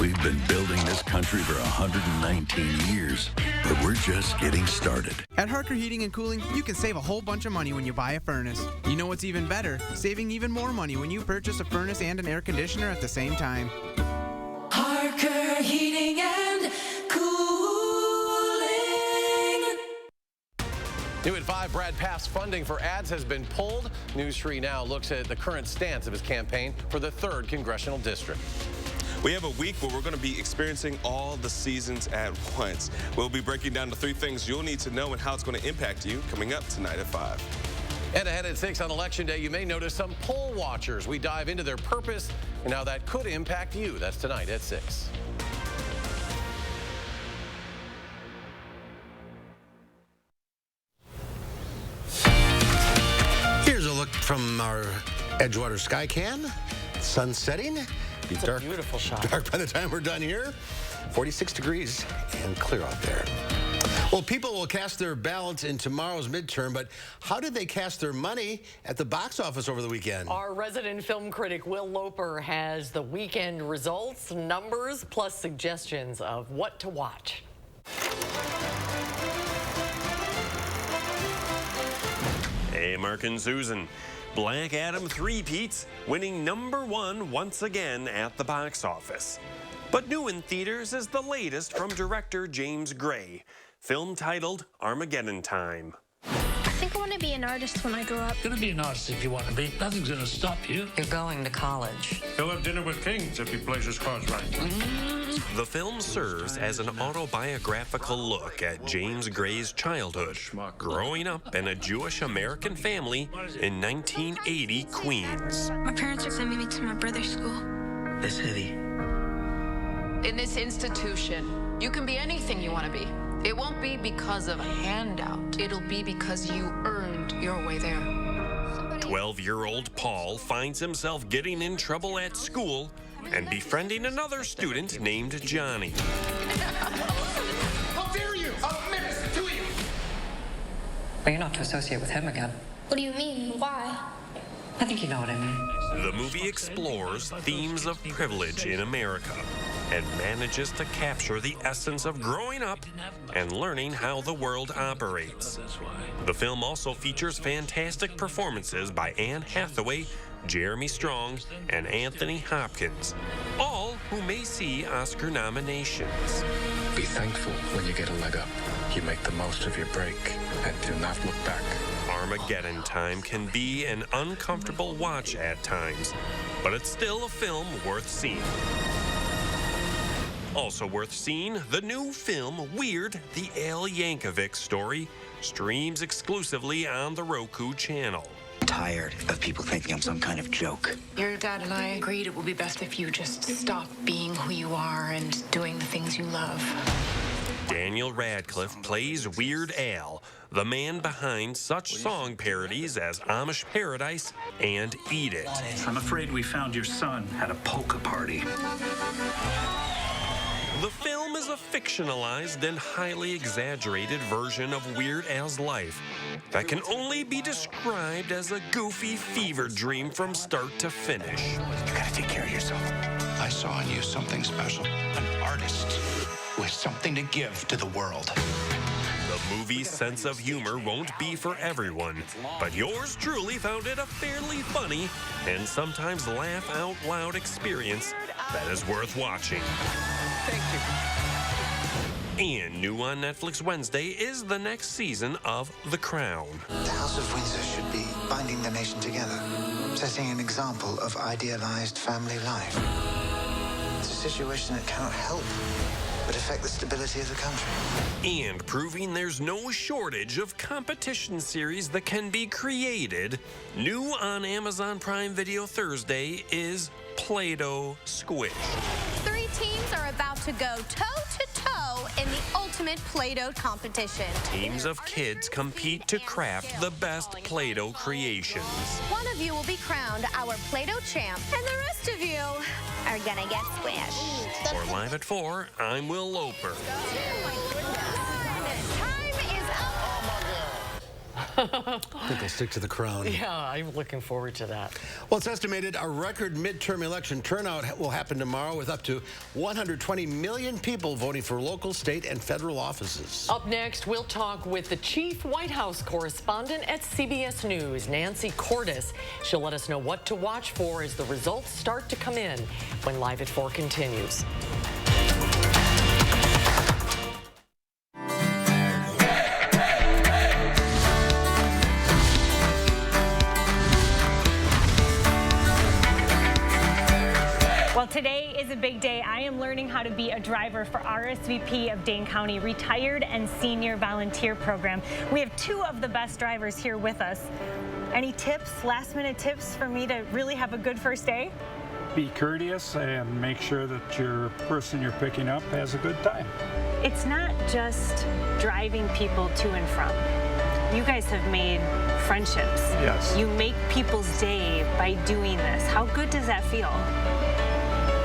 We've been building this country for 119 years, but we're just getting started. At Harker Heating and Cooling, you can save a whole bunch of money when you buy a furnace. You know what's even better? Saving even more money when you purchase a furnace and an air conditioner at the same time. Harker Heating and Cooling. New at 5, Brad Paff's funding for ads has been pulled. News 3 now looks at the current stance of his campaign for the 3rd Congressional District. We have a week where we're going to be experiencing all the seasons at once. We'll be breaking down the 3 things you'll need to know and how it's going to impact you coming up tonight at 5. And ahead at 6 on Election Day, you may notice some poll watchers. We dive into their purpose and how that could impact you. That's tonight at 6. from our Edgewater Sky Cam. Sun setting. It's a beautiful shot. Dark by the time we're done here. 46 degrees and clear out there. Well, people will cast their ballots in tomorrow's midterm, but how did they cast their money at the box office over the weekend? Our resident film critic, Will Loper, has the weekend results, numbers, plus suggestions of what to watch. Hey, Mark and Susan. Black Adam three-peats, winning #1 once again at the box office. But new in theaters is the latest from director James Gray, film titled Armageddon Time. I think I want to be an artist when I grow up. You're going to be an artist if you want to be. Nothing's going to stop you. You're going to college. He'll have dinner with kings if he plays his cards right. The film serves as an autobiographical look at James Gray's childhood, growing up in a Jewish American family in 1980 Queens. My parents are sending me to my brother's school. That's heavy. In this institution, you can be anything you want to be. It won't be because of a handout. It'll be because you earned your way there. 12-year-old Paul finds himself getting in trouble at school and befriending another student named Johnny. How dare you! I'll menace to you! Well, you're not to associate with him again. What do you mean? Why? I think you know what I mean. The movie explores themes of privilege in America and manages to capture the essence of growing up and learning how the world operates. The film also features fantastic performances by Anne Hathaway, Jeremy Strong, and Anthony Hopkins, all who may see Oscar nominations. Be thankful when you get a leg up. You make the most of your break and do not look back. Armageddon Time can be an uncomfortable watch at times, but it's still a film worth seeing. Also worth seeing, the new film Weird, the Al Yankovic Story streams exclusively on the Roku channel. Tired of people thinking I'm some kind of joke. Your dad and I agreed it would be best if you just stop being who you are and doing the things you love. Daniel Radcliffe plays Weird Al, the man behind such song parodies as Amish Paradise and Eat It. I'm afraid we found your son at a polka party. The film is a fictionalized and highly exaggerated version of Weird Al's life that can only be described as a goofy fever dream from start to finish. You gotta take care of yourself. I saw in you something special. An artist with something to give to the world. The movie's sense of humor won't be for everyone, but yours truly found it a fairly funny and sometimes laugh out loud experience that is worth watching. Thank you. And new on Netflix Wednesday is the next season of The Crown. The House of Windsor should be binding the nation together, setting an example of idealized family life. It's a situation that cannot help but affect the stability of the country. And proving there's no shortage of competition series that can be created, new on Amazon Prime Video Thursday is Play-Doh Squish. 3 teams are about to go toe-to-toe in the ultimate Play-Doh competition. Teams of kids compete to craft the best Play-Doh creations. One of you will be crowned our Play-Doh champ, and the rest of you are gonna get squished. For Live at 4, I'm Will Loper. I think I'll stick to The Crown. Yeah, I'm looking forward to that. Well, it's estimated a record midterm election turnout will happen tomorrow with up to 120 million people voting for local, state, and federal offices. Up next, we'll talk with the chief White House correspondent at CBS News, Nancy Cordes. She'll let us know what to watch for as the results start to come in when Live at 4 continues. Well, today is a big day. I am learning how to be a driver for RSVP of Dane County Retired and Senior Volunteer Program. We have 2 of the best drivers here with us. Any tips, last-minute tips for me to really have a good first day? Be courteous and make sure that your person you're picking up has a good time. It's not just driving people to and from. you guys have made friendships. Yes. You make people's day by doing this. How good does that feel?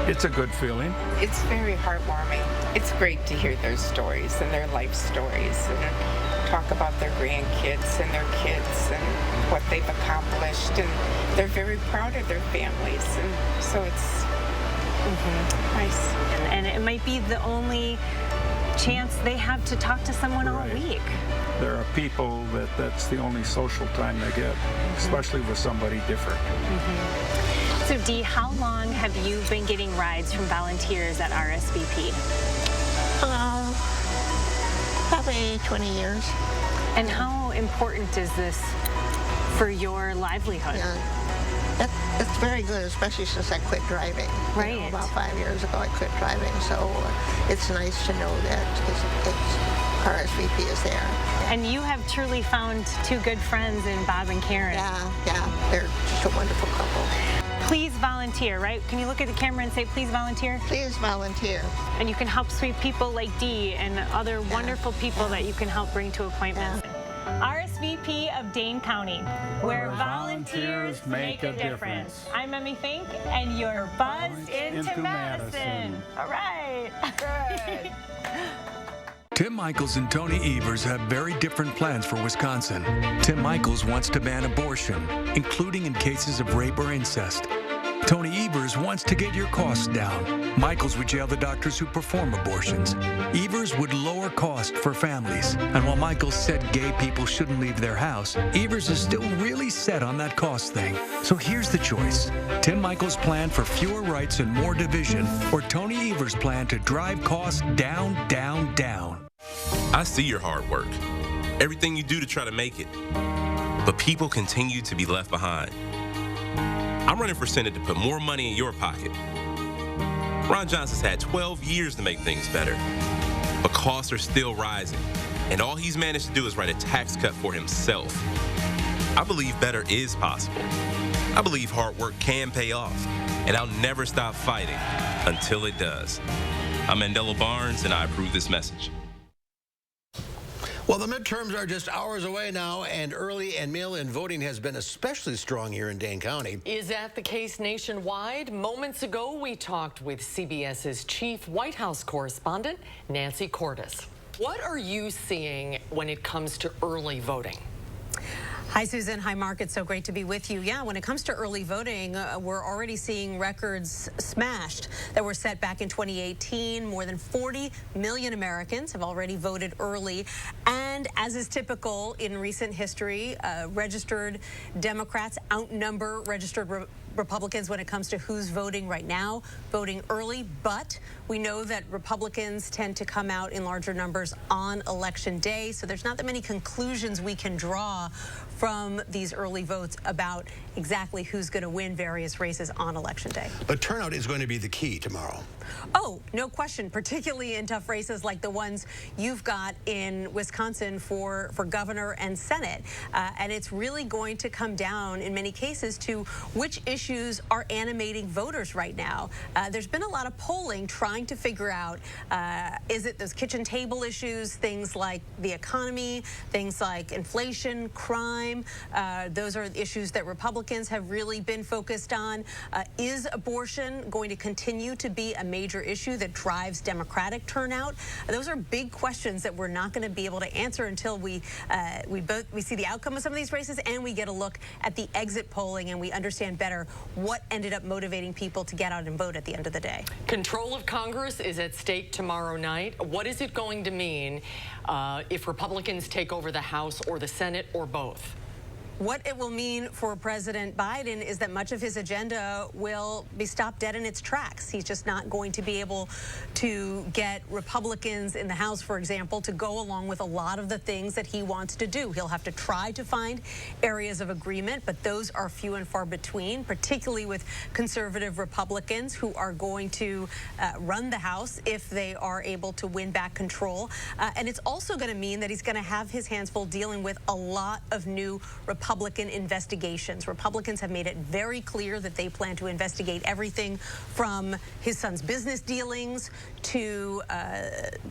It's a good feeling. It's very heartwarming. It's great to hear their stories and their life stories and talk about their grandkids and their kids and what they've accomplished. And they're very proud of their families. And so it's nice. And it might be the only chance they have to talk to someone all week. There are people that's the only social time they get, especially with somebody different. So Dee, how long have you been getting rides from volunteers at RSVP? Probably 20 years. And how important is this for your livelihood? It's very good, especially since I quit driving. Right. You know, about 5 years ago I quit driving, so it's nice to know that RSVP is there. And you have truly found two good friends in Bob and Karen. Yeah, they're just a wonderful couple. Please volunteer, right? Can you look at the camera and say, please volunteer? Please volunteer. And you can help sweet people like Dee and other wonderful people that you can help bring to appointments. RSVP of Dane County, where volunteers make a difference. I'm Emmy Fink, and you're buzzed into Madison. All right. Good. Tim Michaels and Tony Evers have very different plans for Wisconsin. Tim Michaels wants to ban abortion, including in cases of rape or incest. Tony Evers wants to get your costs down. Michaels would jail the doctors who perform abortions. Evers would lower cost for families. And while Michaels said gay people shouldn't leave their house, Evers is still really set on that cost thing. So here's the choice. Tim Michaels' plan for fewer rights and more division, or Tony Evers' plan to drive costs down, down, down. I see your hard work, everything you do to try to make it. But people continue to be left behind. I'm running for Senate to put more money in your pocket. Ron Johnson's had 12 years to make things better, but costs are still rising, and all he's managed to do is write a tax cut for himself. I believe better is possible. I believe hard work can pay off, and I'll never stop fighting until it does. I'm Mandela Barnes, and I approve this message. Well, the midterms are just hours away now, and early and mail-in voting has been especially strong here in Dane County. Is that the case nationwide? Moments ago, we talked with CBS's chief White House correspondent, Nancy Cordes. What are you seeing when it comes to early voting? Hi, Susan. Hi, Mark. It's so great to be with you. Yeah, when it comes to early voting, we're already seeing records smashed that were set back in 2018. More than 40 million Americans have already voted early. And as is typical in recent history, registered Democrats outnumber registered Republicans when it comes to who's voting right now, voting early. But we know that Republicans tend to come out in larger numbers on Election Day. So there's not that many conclusions we can draw from these early votes about exactly who's going to win various races on Election Day. But turnout is going to be the key tomorrow. Oh, no question, particularly in tough races like the ones you've got in Wisconsin for governor and Senate. And it's really going to come down in many cases to which issues are animating voters right now. There's been a lot of polling trying to figure out, is it those kitchen table issues, things like the economy, things like inflation, crime. Those are issues that Republicans have really been focused on. Is abortion going to continue to be a major issue that drives Democratic turnout? Those are big questions that we're not going to be able to answer until we see the outcome of some of these races and we get a look at the exit polling and we understand better what ended up motivating people to get out and vote at the end of the day. Control of Congress is at stake tomorrow night. What is it going to mean if Republicans take over the House or the Senate or both? What it will mean for President Biden is that much of his agenda will be stopped dead in its tracks. He's just not going to be able to get Republicans in the House, for example, to go along with a lot of the things that he wants to do. He'll have to try to find areas of agreement, but those are few and far between, particularly with conservative Republicans who are going to run the House if they are able to win back control. And it's also going to mean that he's going to have his hands full dealing with a lot of new Republicans Republican investigations. Republicans have made it very clear that they plan to investigate everything from his son's business dealings to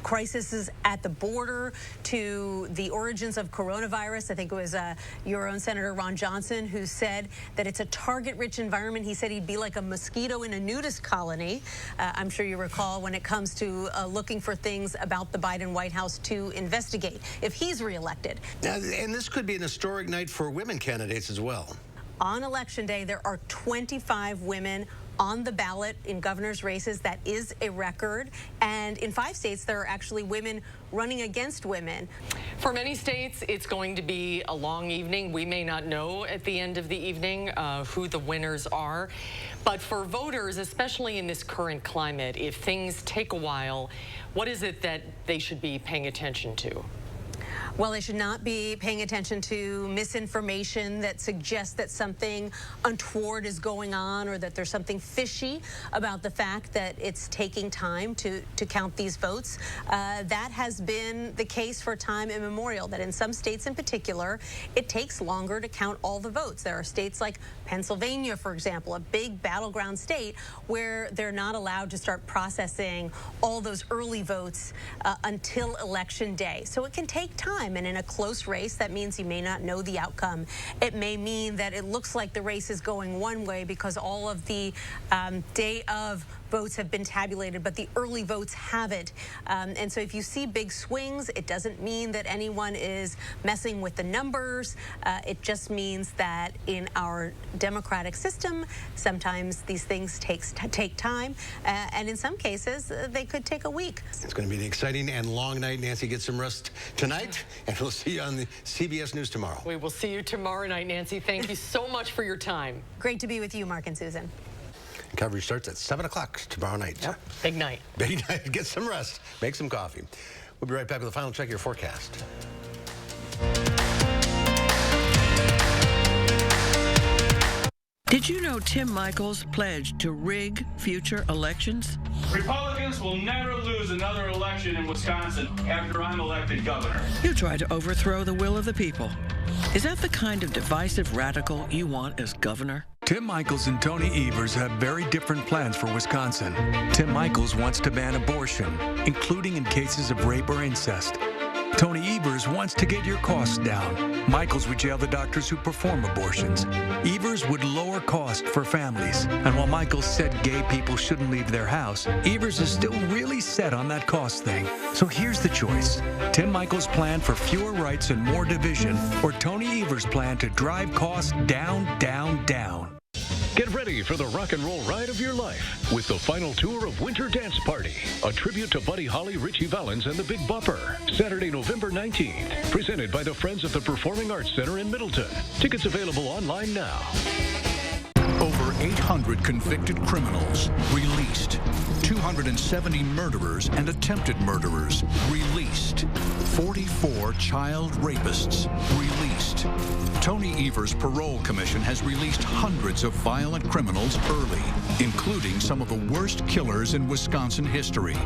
crises at the border to the origins of coronavirus. I think it was your own Senator Ron Johnson who said that it's a target-rich environment. He said he'd be like a mosquito in a nudist colony. I'm sure you recall when it comes to looking for things about the Biden White House to investigate if he's reelected. And this could be an historic night for women candidates as well. On Election Day, there are 25 women on the ballot in governor's races. That is a record. And in 5 states, there are actually women running against women. For many states, it's going to be a long evening. We may not know at the end of the evening who the winners are. But for voters, especially in this current climate, if things take a while, what is it that they should be paying attention to? Well, they should not be paying attention to misinformation that suggests that something untoward is going on or that there's something fishy about the fact that it's taking time to count these votes. That has been the case for time immemorial, that in some states in particular, it takes longer to count all the votes. There are states like Pennsylvania, for example, a big battleground state where they're not allowed to start processing all those early votes until Election Day. So it can take time. And in a close race, that means you may not know the outcome. It may mean that it looks like the race is going one way because all of the day of votes have been tabulated, but the early votes haven't. And so if you see big swings, it doesn't mean that anyone is messing with the numbers. It just means that in our democratic system, sometimes these things take time. And in some cases, they could take a week. It's going to be an exciting and long night. Nancy, get some rest tonight, and we'll see you on the CBS News tomorrow. We will see you tomorrow night, Nancy. Thank you so much for your time. Great to be with you, Mark and Susan. Coverage starts at 7 o'clock tomorrow night. Yep. Big night. Big night. Get some rest. Make some coffee. We'll be right back with a final check of your forecast. Did you know Tim Michels pledged to rig future elections? Republicans will never lose another election in Wisconsin after I'm elected governor. He'll try to overthrow the will of the people. Is that the kind of divisive radical you want as governor? Tim Michels and Tony Evers have very different plans for Wisconsin. Tim Michels wants to ban abortion, including in cases of rape or incest. Tony Evers wants to get your costs down. Michels would jail the doctors who perform abortions. Evers would lower cost for families. And while Michels said gay people shouldn't leave their house, Evers is still really set on that cost thing. So here's the choice. Tim Michels' plan for fewer rights and more division, or Tony Evers' plan to drive costs down, down, down. Get ready for the rock and roll ride of your life with the final tour of Winter Dance Party, a tribute to Buddy Holly, Richie Valens, and the Big Bopper. Saturday, November 19th, presented by the Friends of the Performing Arts Center in Middleton. Tickets available online now. Over 800 convicted criminals released. 270 murderers and attempted murderers released. 44 child rapists released. Tony Evers' parole commission has released hundreds of violent criminals early, including some of the worst killers in Wisconsin history.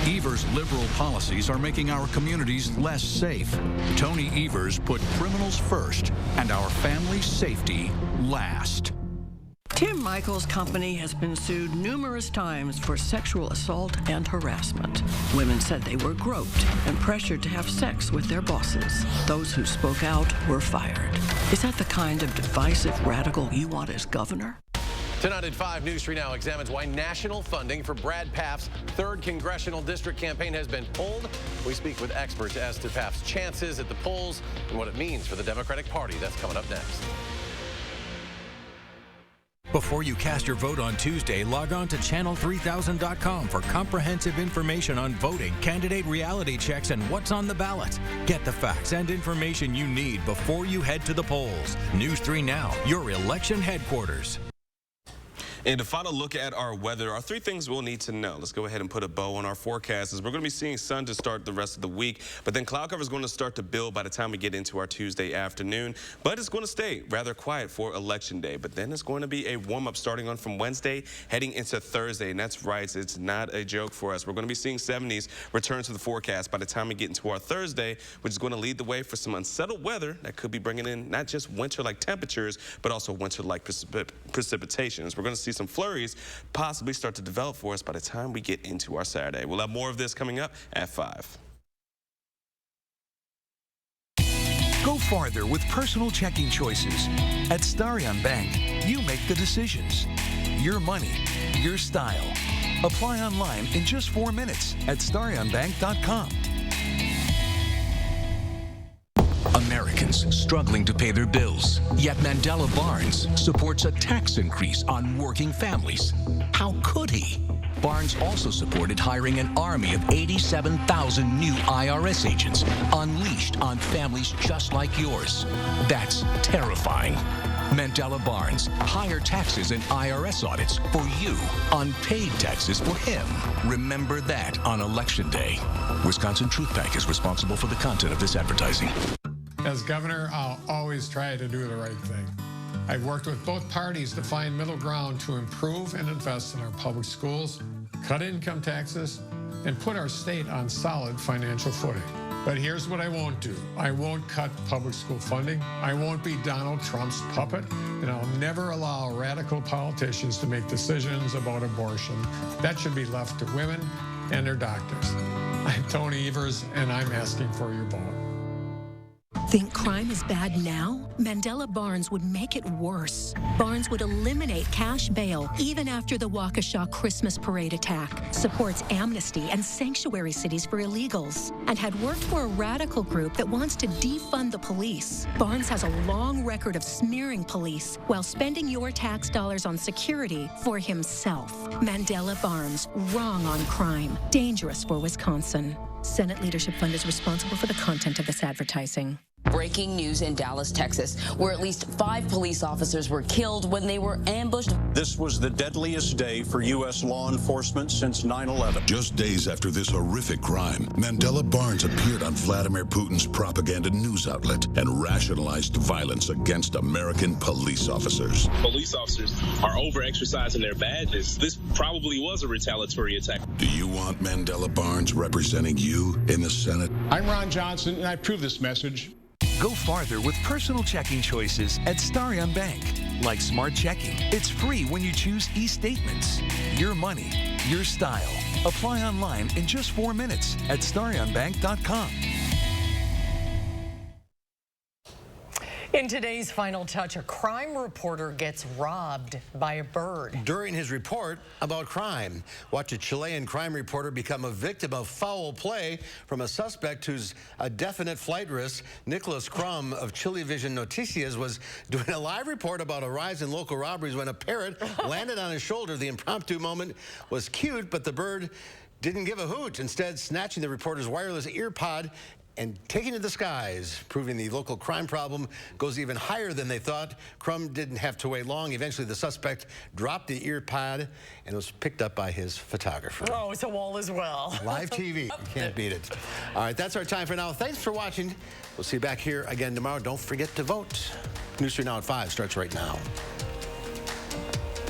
Evers' liberal policies are making our communities less safe. Tony Evers put criminals first and our family's safety last. Tim Michels' company has been sued numerous times for sexual assault and harassment. Women said they were groped and pressured to have sex with their bosses. Those who spoke out were fired. Is that the kind of divisive radical you want as governor? Tonight at 5, News 3 Now examines why national funding for Brad Pfaff's 3rd congressional district campaign has been pulled. We speak with experts as to Pfaff's chances at the polls and what it means for the Democratic Party. That's coming up next. Before you cast your vote on Tuesday, log on to channel3000.com for comprehensive information on voting, candidate reality checks, and what's on the ballot. Get the facts and information you need before you head to the polls. News 3 Now, your election headquarters. And to final look at our weather, there are 3 things we'll need to know. Let's go ahead and put a bow on our forecast. As we're going to be seeing sun to start the rest of the week, but then cloud cover is going to start to build by the time we get into our Tuesday afternoon. But it's going to stay rather quiet for Election Day. But then it's going to be a warm-up starting on from Wednesday, heading into Thursday. And that's right, it's not a joke for us. We're going to be seeing 70s return to the forecast by the time we get into our Thursday, which is going to lead the way for some unsettled weather that could be bringing in not just winter-like temperatures, but also winter-like precipitations. We're going to see some flurries possibly start to develop for us by the time we get into our Saturday. We'll have more of this coming up at 5. Go farther with personal checking choices. At Starion Bank, you make the decisions. Your money, your style. Apply online in just 4 minutes at starionbank.com. Americans struggling to pay their bills, yet Mandela Barnes supports a tax increase on working families. How could he? Barnes also supported hiring an army of 87,000 new IRS agents unleashed on families just like yours. That's terrifying. Mandela Barnes, higher taxes and IRS audits for you, unpaid taxes for him. Remember that on Election Day. Wisconsin Truth Bank is responsible for the content of this advertising. As governor, I'll always try to do the right thing. I've worked with both parties to find middle ground to improve and invest in our public schools, cut income taxes, and put our state on solid financial footing. But here's what I won't do. I won't cut public school funding. I won't be Donald Trump's puppet, and I'll never allow radical politicians to make decisions about abortion. That should be left to women and their doctors. I'm Tony Evers, and I'm asking for your vote. Think crime is bad now? Mandela Barnes would make it worse. Barnes would eliminate cash bail even after the Waukesha Christmas parade attack, supports amnesty and sanctuary cities for illegals, and had worked for a radical group that wants to defund the police. Barnes has a long record of smearing police while spending your tax dollars on security for himself. Mandela Barnes, wrong on crime, dangerous for Wisconsin. Senate Leadership Fund is responsible for the content of this advertising. Breaking news in Dallas, Texas, where at least 5 police officers were killed when they were ambushed. This was the deadliest day for U.S. law enforcement since 9/11. Just days after this horrific crime, Mandela Barnes appeared on Vladimir Putin's propaganda news outlet and rationalized violence against American police officers. Police officers are over-exercising their badges. This probably was a retaliatory attack. Do you want Mandela Barnes representing you in the Senate? I'm Ron Johnson, and I approve this message. Go farther with personal checking choices at Starion Bank. Like Smart Checking, it's free when you choose e-statements. Your money, your style. Apply online in just 4 minutes at starionbank.com. In today's Final Touch, a crime reporter gets robbed by a bird. During his report about crime, watch a Chilean crime reporter become a victim of foul play from a suspect who's a definite flight risk. Nicholas Crum of Chilevision Noticias was doing a live report about a rise in local robberies when a parrot landed on his shoulder. The impromptu moment was cute, but the bird didn't give a hoot, instead snatching the reporter's wireless ear pod and taking to the skies, proving the local crime problem goes even higher than they thought. Crum didn't have to wait long. Eventually, the suspect dropped the ear pod and was picked up by his photographer. Oh, so all is well. Live TV. You can't beat it. All right, that's our time for now. Thanks for watching. We'll see you back here again tomorrow. Don't forget to vote. News 3 Now at 5 starts right now.